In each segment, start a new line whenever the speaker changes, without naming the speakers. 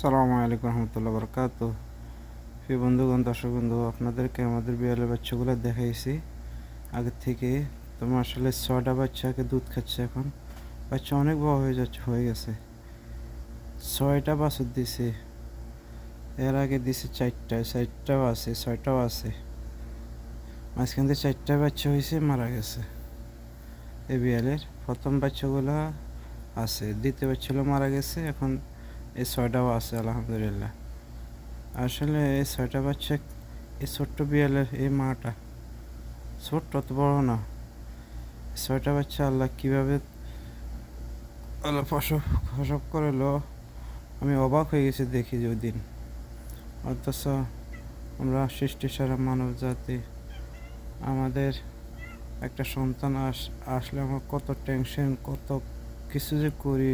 সালামু আলাইকুম রহমতুল্লাহ বরকাত। প্রিয় বন্ধুগণ, দর্শক বন্ধু, আপনাদেরকে আমাদের বিড়ালের বাচ্চাগুলো দেখাইছি আগে থেকে। তোমার আসলে 6টা বাচ্চাকে দুধ খাচ্ছে। এখন বাচ্চা অনেক বড় হয়ে গেছে। 6টা বাছুর দিছে, এর আগে দিছে 4টাও আছে, 6টাও আছে। মাঝখান থেকে 4টা বাচ্চা হয়েছে, মারা গেছে। এই বিড়ালের প্রথম বাচ্চাগুলো আছে, দ্বিতীয় বাচ্চাগুলো মারা গেছে। এখন এই 6টাও আছে আলহামদুলিল্লাহ। আসলে এই 6টা বাচ্চা, এই ছোট্ট বিড়ালের এই মাটা ছোট্ট, অত বড় না। 6টা বাচ্চা আল্লাহ কীভাবে আল্লাহ প্রসব প্রসব করলো, আমি অবাক হয়ে গেছি দেখি যে ওই দিন। অথচ আমরা সৃষ্টি সারা মানব জাতি, আমাদের একটা সন্তান আসলে আমার কত টেনশন, কত কিছু যে করি,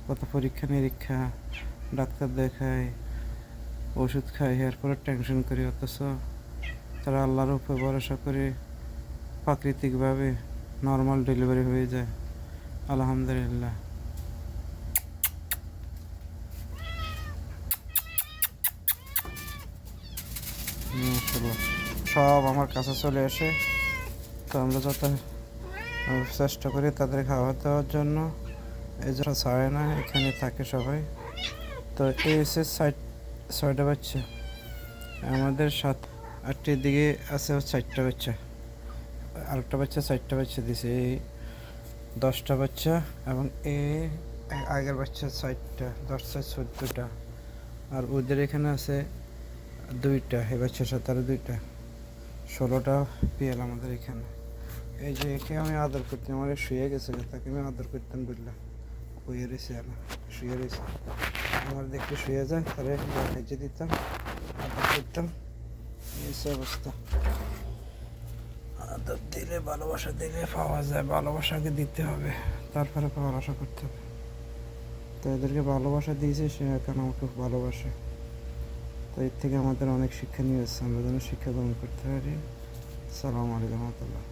কত পরীক্ষা নিরীক্ষা, ডাক্তার দেখাই, ওষুধ খাই, এরপরে টেনশন করি। অথচ তারা আল্লাহর উপর ভরসা করে প্রাকৃতিকভাবে নর্মাল ডেলিভারি হয়ে যায় আলহামদুলিল্লাহ। সব আমার কাছে চলে আসে, তো আমরা যত চেষ্টা করি তাদের খাবার দেওয়ার জন্য। এই জন্য ছাড়ে না, এখানে থাকে সবাই। তো এই হচ্ছে 6টা বাচ্চা। আমাদের 7-8টার দিকে আছে 4টা বাচ্চা, আরেকটা বাচ্চা 4টা বাচ্চা দিছে, এই 10টা বাচ্চা। এবং আগের বাচ্চা 4টা, 10-14টা। আর ওদের এখানে আছে 2টা, এই বাচ্চার সাথে আরও 2টা, 16টা পিয়াল আমাদের এখানে। এই যে একে আমি আদর করতাম, আমার শুয়ে গেছে, তাকে আমি আদর করতাম, বুঝলাম শুয়ে রয়েছে, শুয়ে রয়েছে, আমার দেখতে শুয়ে যায়, তাহলে ভেজে দিতাম, আদর করতাম। এই অবস্থা। আদর দিলে, ভালোবাসা দিলে পাওয়া যায়, ভালোবাসাকে দিতে হবে, তারপরে ভালোবাসা করতে হবে। তো এদেরকে ভালোবাসা দিয়েছে, সে এখন আমাকে ভালোবাসে। তো এর থেকে আমাদের অনেক শিক্ষা নিয়ে এসছে, আমরা যেন শিক্ষা গ্রহণ করতে পারি। সালামু আলাইকুম রহমতুল্লাহ।